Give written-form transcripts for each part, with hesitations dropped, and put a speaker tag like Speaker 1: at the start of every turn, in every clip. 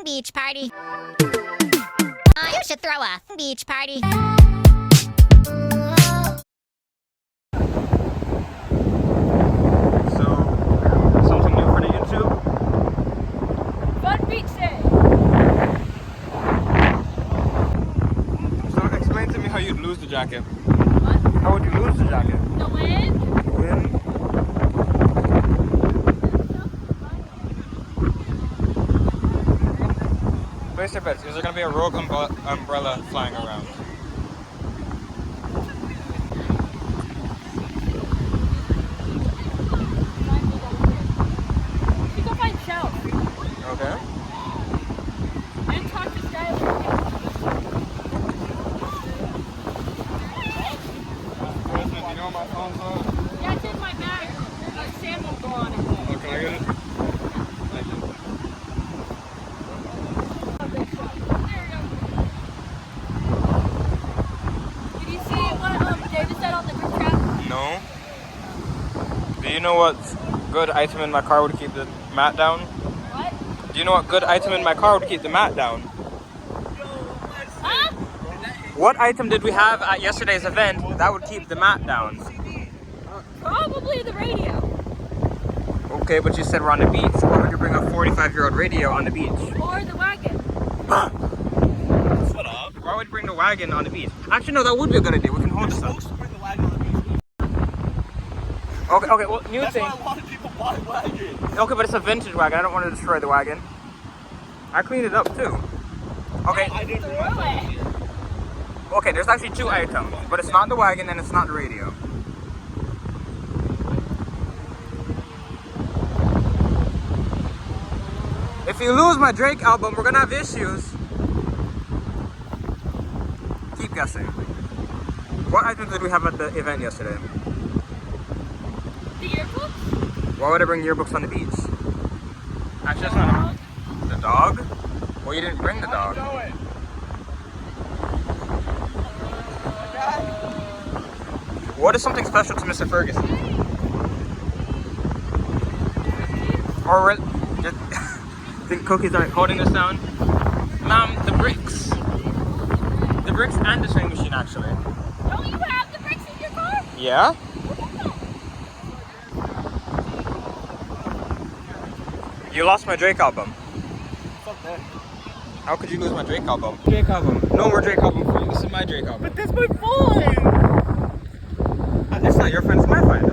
Speaker 1: beach party. You should throw a beach party.
Speaker 2: So, something new for the YouTube?
Speaker 3: Fun beach day.
Speaker 2: So, explain to me how you'd lose the jacket.
Speaker 3: What?
Speaker 2: How would you lose the jacket?
Speaker 3: The wind?
Speaker 2: Wind? Place your bets. Is there going to be a rogue umbrella flying around?
Speaker 3: You go find shells.
Speaker 2: Okay.
Speaker 3: And talk to Skylar.
Speaker 2: President, you know my phone's on?
Speaker 3: Yeah, it's in my bag. Sam will go on it.
Speaker 2: Oh, can I get it? Thank you.
Speaker 3: Did you see what David said on the group chat?
Speaker 2: No. Do you know what good item in my car would keep the mat down?
Speaker 3: What?
Speaker 2: Do you know what good item in my car would keep the mat down?
Speaker 3: Huh?
Speaker 2: What item did we have at yesterday's event that would keep the mat down?
Speaker 3: Probably the radio.
Speaker 2: Okay, but you said we're on the beach. Why would you bring a 45-year-old radio on the beach?
Speaker 3: Or the wagon.
Speaker 2: Shut up. Why would you bring the wagon on the beach? Actually, no, that would be a good idea. We can hold this up. Okay, well, new thing.
Speaker 4: That's why a lot of people buy wagons.
Speaker 2: Okay, but it's a vintage wagon. I don't want to destroy the wagon. I cleaned it up, too. Okay.
Speaker 4: I didn't
Speaker 3: Throw
Speaker 4: realize
Speaker 3: it.
Speaker 2: Okay, there's actually two items, but it's not the wagon and it's not the radio. If you lose my Drake album, we're gonna have issues. Keep guessing. What items did we have at the event yesterday?
Speaker 3: The yearbooks?
Speaker 2: Why would I bring yearbooks on the beach? Actually, that's not the dog. Well, you didn't bring the dog. What is something special to Mr. Ferguson? Or think cookies aren't holding us down? Mom, the bricks. The bricks and the sewing machine, actually.
Speaker 3: Don't you have the bricks in your car?
Speaker 2: Yeah? You lost my Drake album.
Speaker 4: Fuck that.
Speaker 2: How could you lose my Drake album? Drake album. No more Drake album for you. This is my Drake album.
Speaker 4: But that's my phone!
Speaker 2: It's not your friend, it's my friend.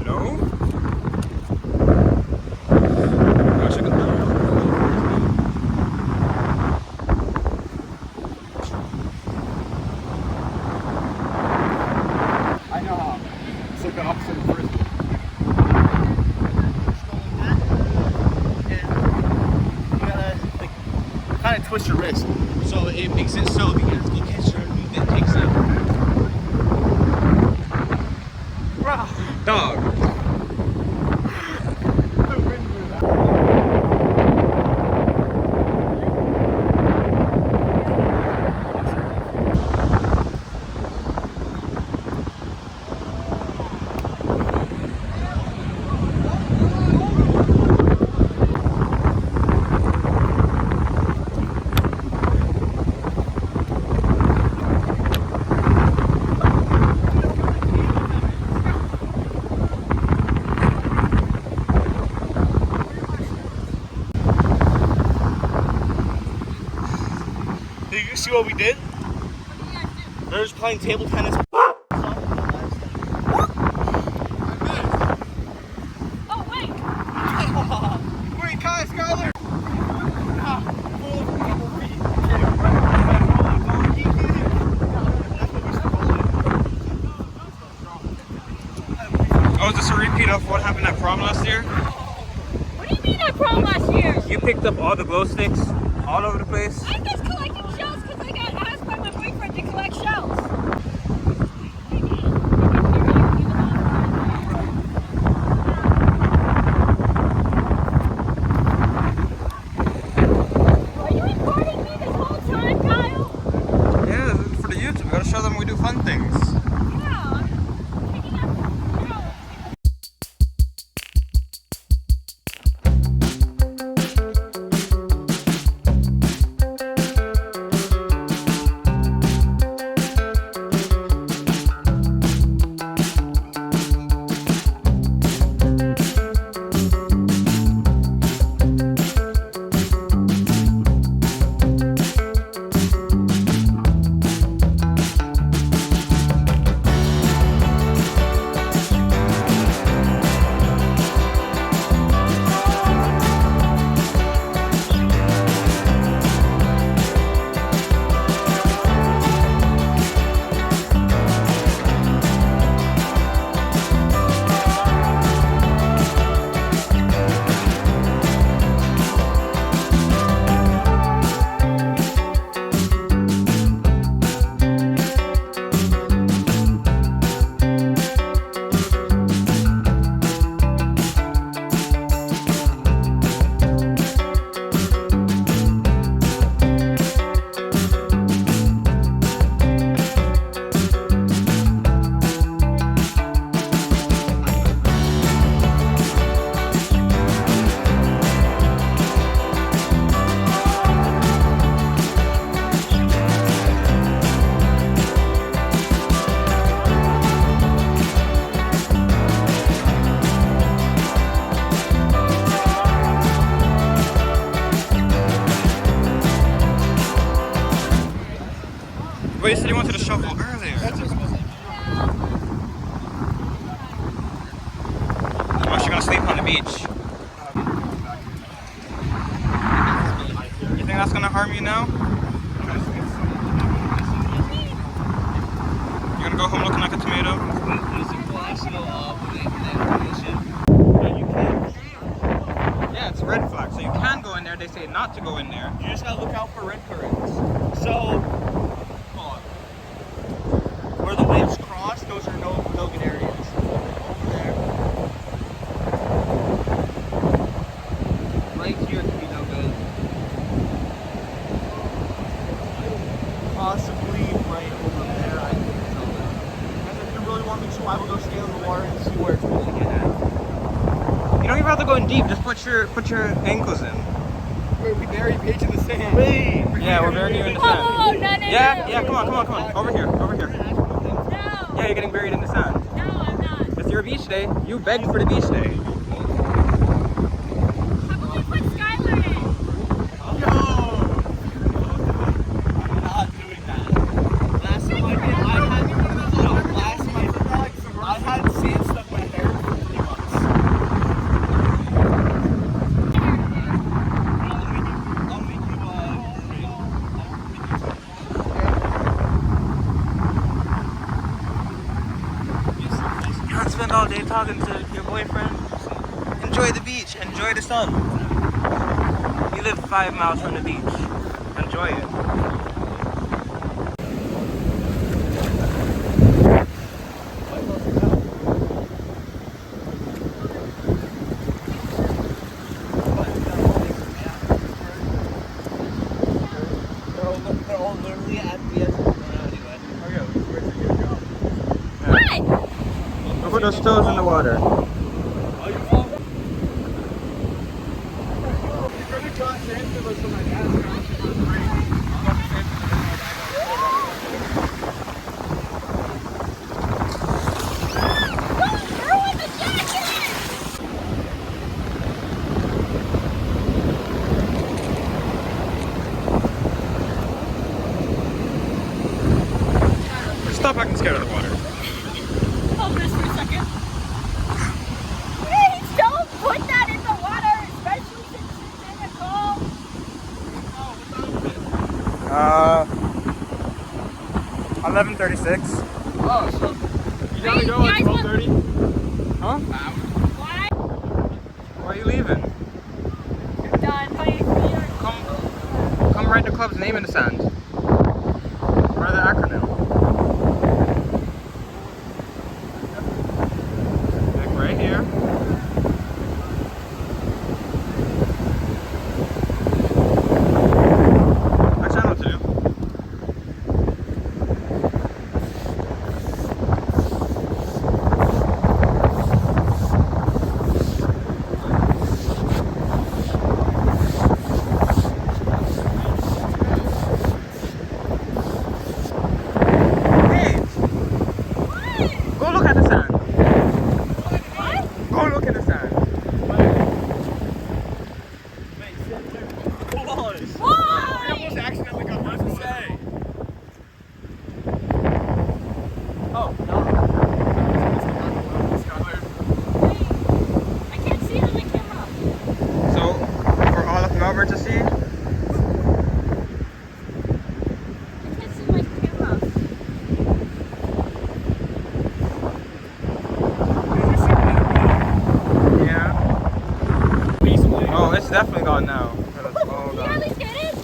Speaker 2: No?
Speaker 4: I know how. It's like the opposite of first. You gotta like kind of twist your wrist. So it makes it so you have to catch her and then takes it.
Speaker 2: Dog.
Speaker 4: Did you see what we did? They're just playing table tennis.
Speaker 3: Oh, wait.
Speaker 4: Wait, Kai, Skylar!
Speaker 2: Oh, is this a repeat of what happened at prom last year?
Speaker 3: What do you mean at prom last year?
Speaker 2: You picked up all the glow sticks all over the place.
Speaker 3: I'm just collecting shells because I got asked by my boyfriend to collect shells. Are you recording me this whole time, Kyle?
Speaker 2: Yeah, for the YouTube. We gotta show them we do fun things.
Speaker 3: Yeah, I'm picking up shells.
Speaker 2: to the shovel earlier. I'm actually gonna sleep on the beach. You think that's gonna harm you now? You're gonna go home looking like a tomato? Yeah, it's a red flag, so you can go in there. They say not to go in there.
Speaker 4: You just gotta look out for red currents. So, hold on. Where the waves cross, those are no good areas. Over there. Right here could be no good. Possibly right over there, I think. And if you really want me to, I will go stay in the water and see where it's really good at.
Speaker 2: You don't even have to go in deep. Just put your ankles in.
Speaker 4: Wait, we bury Paige in the sand. Wait.
Speaker 2: Yeah, we're burying you in the sand.
Speaker 3: Oh, no.
Speaker 2: Yeah, come on. Over here.
Speaker 3: No.
Speaker 2: Yeah, you're getting buried in the sand.
Speaker 3: No, I'm not.
Speaker 2: It's your beach day. You begged for the beach day.
Speaker 3: How about we put Skylar in?
Speaker 4: No! I'm not doing that. Last time I did, I had sand stuck in my hair for 3 months. I'll make you
Speaker 2: You don't spend all day talking to your boyfriend. Enjoy the beach. Enjoy the sun. You live 5 miles from the beach. Enjoy it.
Speaker 4: They're all literally at the edge of the anyway.
Speaker 3: What?
Speaker 2: Put those toes in the water. Stop acting scared of the water.
Speaker 3: Hold this for a second. Please don't put that in the water, especially since it's in a cold.
Speaker 2: 11:36.
Speaker 4: Oh, so you gotta go at 12:30?
Speaker 2: Huh?
Speaker 3: Why?
Speaker 2: Why are you leaving?
Speaker 3: You're done. Honey,
Speaker 2: Come write the club's name in the sand. Or the acronym. Like right here. Actually, I know what to do. Go look at the sand. Go look at the sand.
Speaker 3: Why?
Speaker 4: I almost accidentally got what to say. Oh, no.
Speaker 3: I can't see it on the camera.
Speaker 2: So, for all of Melbourne to see,
Speaker 3: I can't see my camera.
Speaker 2: yeah. Oh, it's definitely gone now. It's all
Speaker 3: You
Speaker 2: gone.
Speaker 3: at least get it?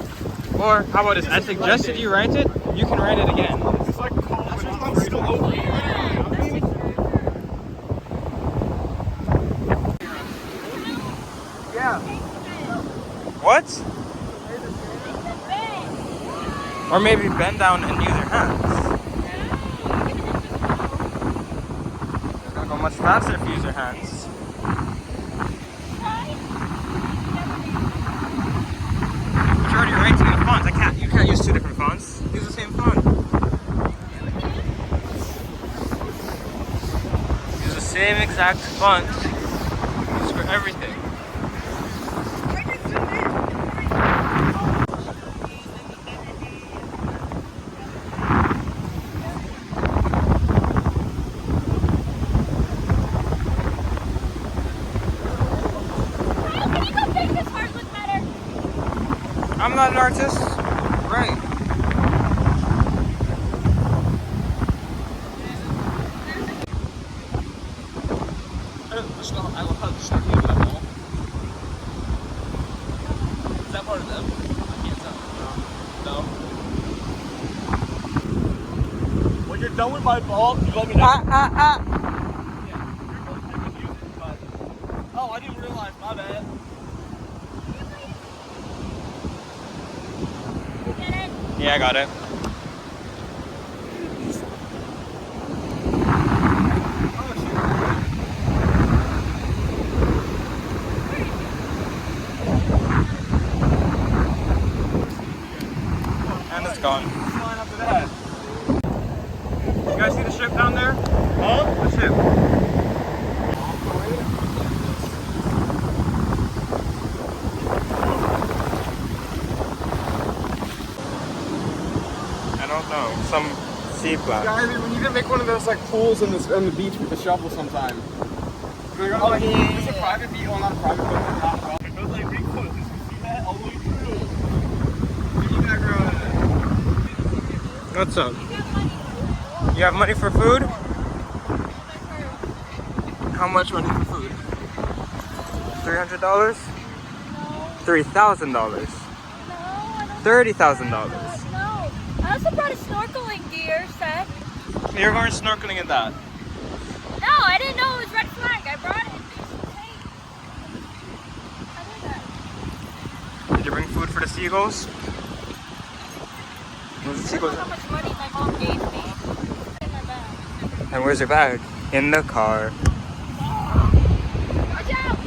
Speaker 2: Or how about this? I suggested you write it. You can write it again.
Speaker 4: It's like cold, but it's still over here.
Speaker 2: Yeah. What? Or maybe bend down and use your hands. It's gonna go much faster if you use your hands. But you're already writing in the fonts. You can't use two different fonts. Use the same font. Use the same exact font. Use for everything. I'm not an artist. Right.
Speaker 4: I love how the stuff you that wall. Is that part of them? I can't tell. No. When you're done with my ball, you let me know. Yeah, you're both gonna use it, but oh, I didn't realize. My bad.
Speaker 3: You get it?
Speaker 2: Yeah, I got it. And it's gone.
Speaker 4: Flying after that.
Speaker 2: You guys see the ship down there?
Speaker 4: Huh?
Speaker 2: The ship. I don't know. Some sea plant.
Speaker 5: Guys, we need to make one of those like pools on the beach with the shovel sometime.
Speaker 4: Oh, yeah.
Speaker 5: It's a private beach, well not a private, but not well.
Speaker 4: It goes like Bigfoot. Did you see that? All the way through.
Speaker 2: What's up? You have money for food? How much money for food? $300? $3,000? $30,000?
Speaker 3: No. I also brought a snorkeling gear set.
Speaker 2: You're going snorkeling in that.
Speaker 3: No, I didn't know it was red flag. I brought it.
Speaker 2: Did you bring food for the seagulls? Where's the
Speaker 3: I don't
Speaker 2: seagulls?
Speaker 3: know how much money my mom gave me. In my bag.
Speaker 2: And where's your bag? In the car.
Speaker 3: Watch out!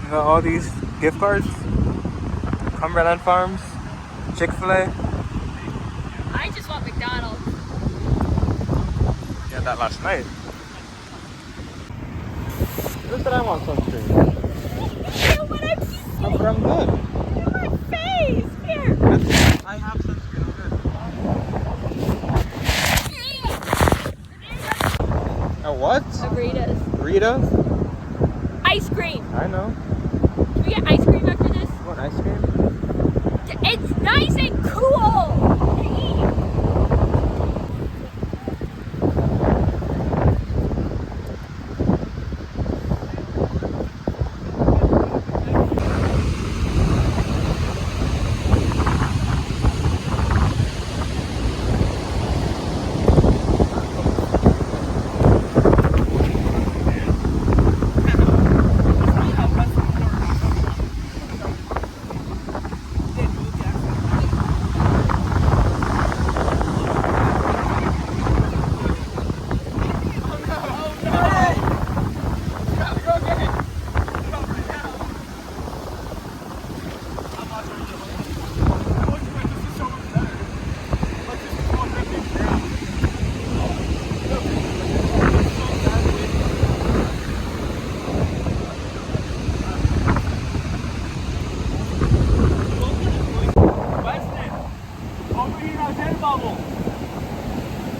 Speaker 2: You got all these gift cards? Cumberland Farms, Chick-fil-A.
Speaker 3: I just want McDonald's.
Speaker 2: You had that last night. Look that I want sunscreen.
Speaker 3: Ew, but I'm sick.
Speaker 2: No, but I'm good.
Speaker 3: My face! Here!
Speaker 2: I have sunscreen, I'm good. A what?
Speaker 3: Burritos.
Speaker 2: Burritos?
Speaker 3: Ice cream.
Speaker 2: I know.
Speaker 3: Can we get ice cream after this?
Speaker 2: You want ice cream?
Speaker 3: It's nice and cool to eat.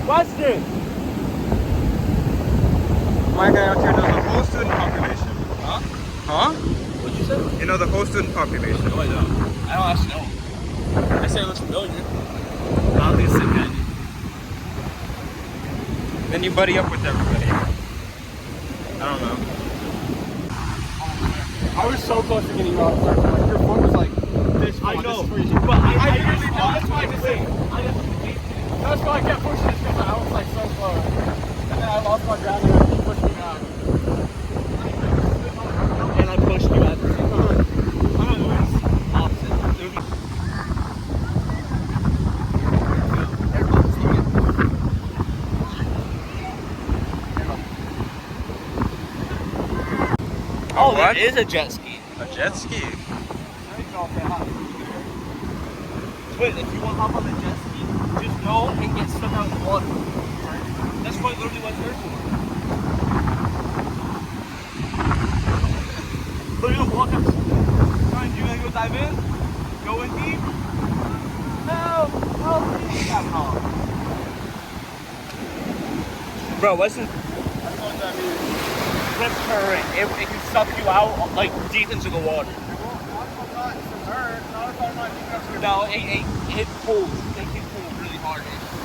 Speaker 4: Weston!
Speaker 2: My guy out here knows the whole student population.
Speaker 4: Huh?
Speaker 2: Huh?
Speaker 4: What'd you say?
Speaker 2: You know the whole student population.
Speaker 4: No, I don't. I don't actually know. I say it looks familiar. I don't think it's the same guy.
Speaker 2: Then you buddy up with everybody. I don't know.
Speaker 5: I was so close to getting off. Like, your foot was like this.
Speaker 4: I know,
Speaker 5: This is crazy.
Speaker 4: but I
Speaker 5: literally know. That's why I just
Speaker 4: wait.
Speaker 5: That's why I kept pushing this because I was like so close. And then I lost my ground and he pushed me back.
Speaker 4: And I pushed you at the same time. It was opposite. It was
Speaker 2: Oh,
Speaker 4: that is a jet ski.
Speaker 2: A jet ski.
Speaker 4: But if you want to hop on the jet ski, just know and get stuck out in the water. That's what literally what's there for. So you're gonna walk up. Fine, you gonna go dive in? Go in deep? Help! Help me! No. Bro, listen.
Speaker 5: That's what that means.
Speaker 4: Rip current. It can suck you out like deep into the water.
Speaker 5: Well, I'm not submerged. Not if I'm not deep enough to.
Speaker 4: No, it pulls. It can pull really hard.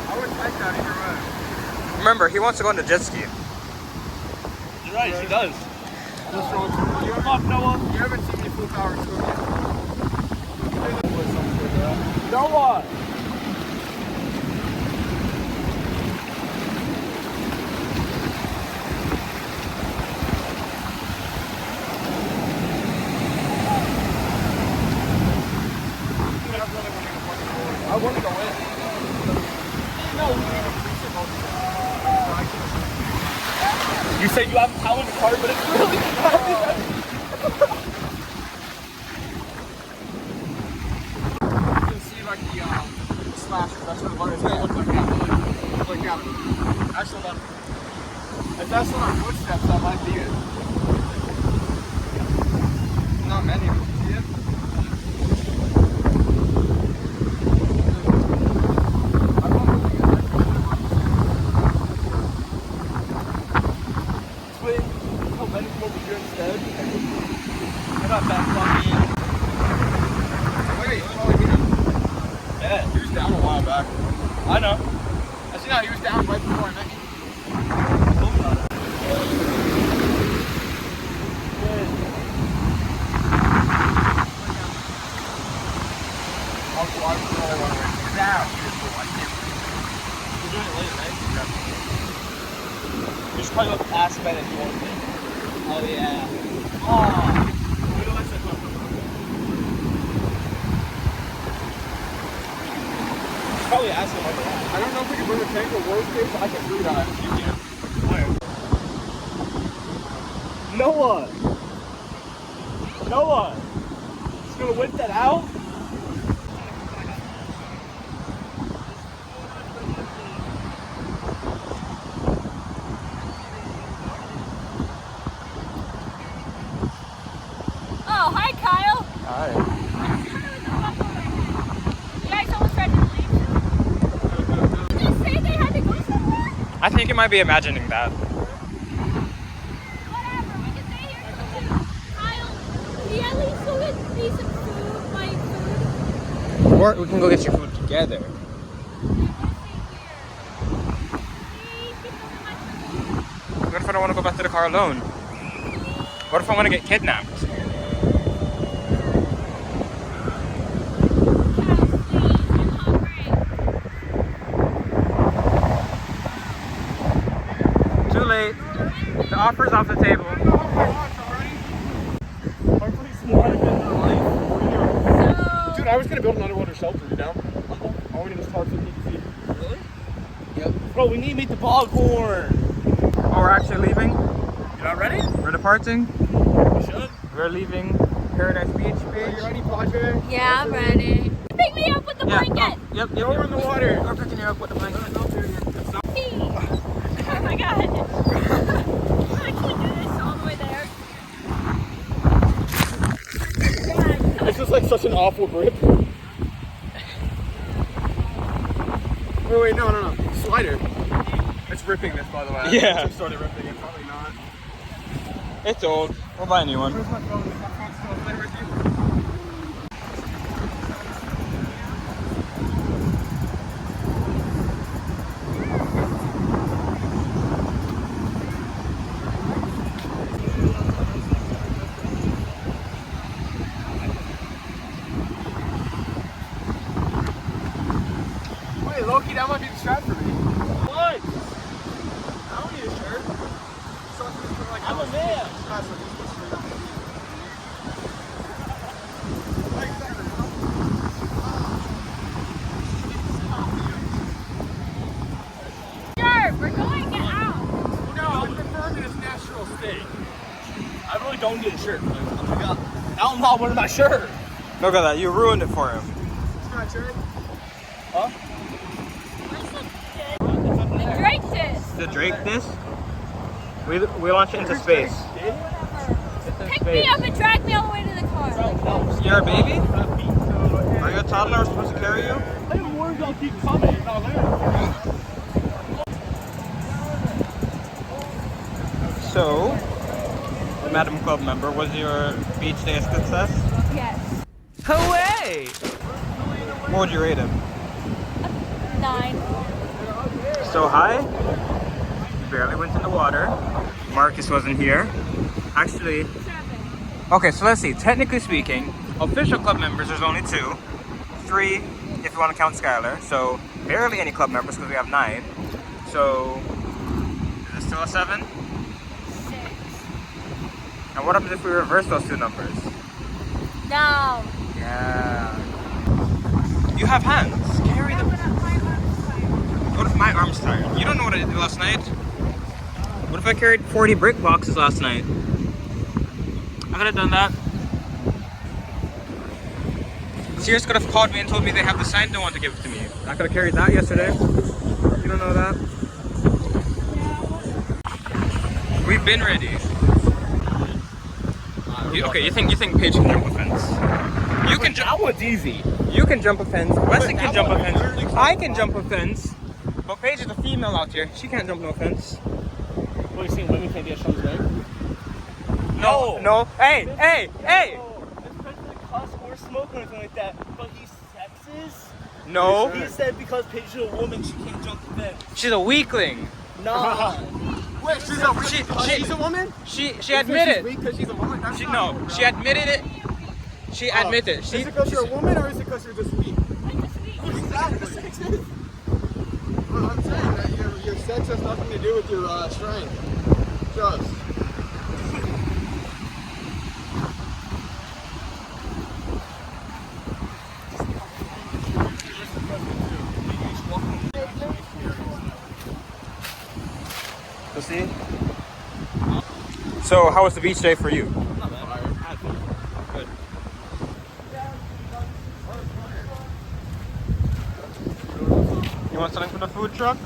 Speaker 5: I would take that either way.
Speaker 2: Remember, he wants to go on the jet ski.
Speaker 4: You're right, she does.
Speaker 5: Just roll.
Speaker 4: You're up, Noah.
Speaker 5: You haven't seen me full power swim yet.
Speaker 4: Noah!
Speaker 5: I want to go in. No,
Speaker 4: You said you have power in the car, but it's really heavy.
Speaker 5: You can see like the slashes. That's what the water is going to look like that. Look like that. Actually, if that's not our footsteps, that might be it. Not many. See it?
Speaker 4: Wait, how many come over here instead? I got back fucking.
Speaker 5: Wait, oh, yeah.
Speaker 4: Yeah,
Speaker 5: He was down a while back.
Speaker 4: I know.
Speaker 5: I see how he was down right before I met you. Also, I was the only one right now.
Speaker 4: We're doing it later, right? You should probably look past Ben if you want to. Oh, yeah. Oh. Probably ask him about that.
Speaker 5: I don't know if we can bring a tank or worst case, I can free dive. You can.
Speaker 4: Noah! Noah! Just gonna whip that out?
Speaker 3: Oh, hi, Kyle.
Speaker 2: Alright.
Speaker 3: You guys almost ready to leave? Did they say they had to go somewhere?
Speaker 2: I think you might be imagining that.
Speaker 3: Whatever, we can stay here. Kyle, can you at least go get me some food, like food?
Speaker 2: Or we can go get your food together.
Speaker 3: Please, keep moving my food.
Speaker 2: What if I don't want to go back to the car alone? What if I want to get kidnapped?
Speaker 3: Kyle, please, I'm hungry.
Speaker 2: Too late. The offer's off the table.
Speaker 5: I know how far on already.
Speaker 4: I'm pretty smart in their life.
Speaker 3: So,
Speaker 5: Dude, I was gonna build an underwater shelter, you know? All we need is tarps and feet.
Speaker 4: Really? Yep. Bro, we need to meet the foghorn.
Speaker 2: Oh, we're actually leaving?
Speaker 4: You not ready?
Speaker 2: We're departing?
Speaker 4: We should.
Speaker 2: We're leaving Paradise Beach,
Speaker 5: Are you
Speaker 2: bitch.
Speaker 5: ready, Padre?
Speaker 3: yeah, I'm ready. Pick me up with the blanket.
Speaker 2: Yep,
Speaker 5: Throw her in the water.
Speaker 2: We're picking you up with the blanket.
Speaker 3: Oh my god. I can't do this all the way there.
Speaker 5: This is like such an awful grip. Wait, no. Slider. It's ripping this, by the way.
Speaker 2: Yeah.
Speaker 5: It started ripping it, probably not.
Speaker 2: It's old. We'll buy a new one.
Speaker 5: Where's my phone? Is my phone still there with you? Wait, Loki, that might be the strap for me.
Speaker 4: What?
Speaker 5: I don't need a shirt.
Speaker 4: I'm a man.
Speaker 3: Sure, we're going out.
Speaker 5: No, it's confirmed in its natural state.
Speaker 4: I really don't need a shirt. I don't know where's my shirt.
Speaker 2: Look at that. You ruined it for him.
Speaker 5: It's not a shirt.
Speaker 3: The Drake disc.
Speaker 2: The Drake disc? We launched it into space.
Speaker 3: Pick me up and drag me all the way to the car.
Speaker 2: You're a baby? Are you a toddler? We're supposed to carry you?
Speaker 5: I am worried y'all keep coming. No,
Speaker 2: So, Madam Club member, was your beach day a success?
Speaker 3: Yes.
Speaker 2: Hooray! What would you rate him?
Speaker 3: 9.
Speaker 2: So high? Barely went in the water. Marcus wasn't here. Actually,
Speaker 3: 7.
Speaker 2: okay, so let's see. Technically speaking, official club members, there's only 2. 3 if you want to count Skylar. So barely any club members because we have 9. So is it still a 7?
Speaker 3: 6.
Speaker 2: And what happens if we reverse those 2 numbers?
Speaker 3: No.
Speaker 2: Yeah. You have hands. Carry them. What if my arm's tired? You don't know what I did last night. What if I carried 40 brick boxes last night? I could have done that. Sears could have called me and told me they have the sign they want to give it to me. I could have carried that yesterday. You don't know that? We've been ready. Okay, you think Paige can jump a fence? You can jump.
Speaker 5: That one's easy.
Speaker 2: You can jump a fence. Wesley can jump a fence. I can jump a fence. But Paige is a female out here. She can't jump no fence.
Speaker 5: What, you saying women can't get shows there?
Speaker 2: No. Hey!
Speaker 5: Especially cuss or smoke or anything like that. But he's sexist?
Speaker 2: No.
Speaker 5: He said because Paige is a woman, she can't jump the fence.
Speaker 2: She's a weakling.
Speaker 5: No.
Speaker 4: Wait, she's a woman?
Speaker 2: She admitted.
Speaker 4: Because she's a woman? That's
Speaker 2: She admitted it. She admitted.
Speaker 4: Is it because you're a woman or is it because you're just weak?
Speaker 5: Exactly.
Speaker 4: I'm saying that your sex has nothing to do with your strength. Just.
Speaker 2: See? So, how was the beach day for you? Good. You want something from the food truck?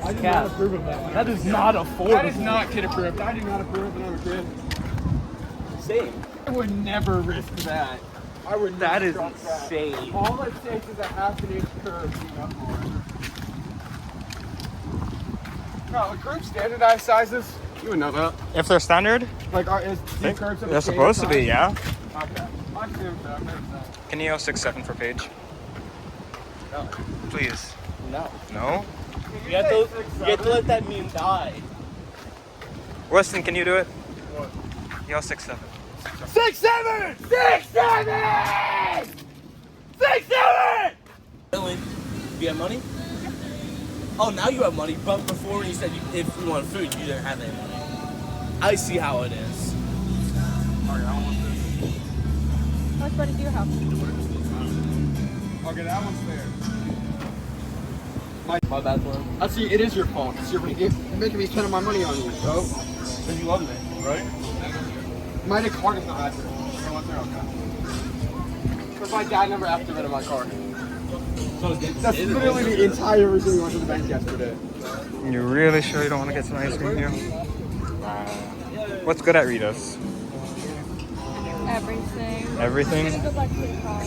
Speaker 4: I do not approve of that.
Speaker 5: That is not affordable.
Speaker 4: That is not kid approved. I do not approve when I'm a kid.
Speaker 5: Same.
Speaker 4: I would never risk that. I would
Speaker 5: That
Speaker 4: never
Speaker 5: is
Speaker 4: drop
Speaker 5: insane.
Speaker 4: That. All it takes is a half-an-inch curve to get up more. No, the curve standardized sizes. You would know that.
Speaker 2: If they're standard,
Speaker 4: Like, is the curves
Speaker 2: they're supposed to be, yeah.
Speaker 4: Okay. I assume so. I've never done.
Speaker 2: Can you go 6'7" for Paige?
Speaker 5: No.
Speaker 2: Please.
Speaker 5: No.
Speaker 2: No?
Speaker 5: You have to let that meme die.
Speaker 2: Weston, can you do it? What? Yo, 6'7".
Speaker 5: 6'7"! 6'7"! 6'7"! Dylan, you have money? Oh, now you have money, but before you said if you want food, you didn't have any money. I see how it is.
Speaker 4: Okay, I want this.
Speaker 3: What's money do you have?
Speaker 4: Okay, that one's fair.
Speaker 5: My bad for him.
Speaker 4: I see, it is your fault. You're making me spend my money on you, so.
Speaker 5: Because you love me, right?
Speaker 4: My card is not accurate. So what's there? Okay. Because my dad never activated my card.
Speaker 5: So
Speaker 4: That's literally the entire reason we went to the bank yesterday.
Speaker 2: You really sure you don't want to get some ice cream here? What's good at Rita's?
Speaker 3: Everything.
Speaker 2: Everything?
Speaker 3: Go back to the car.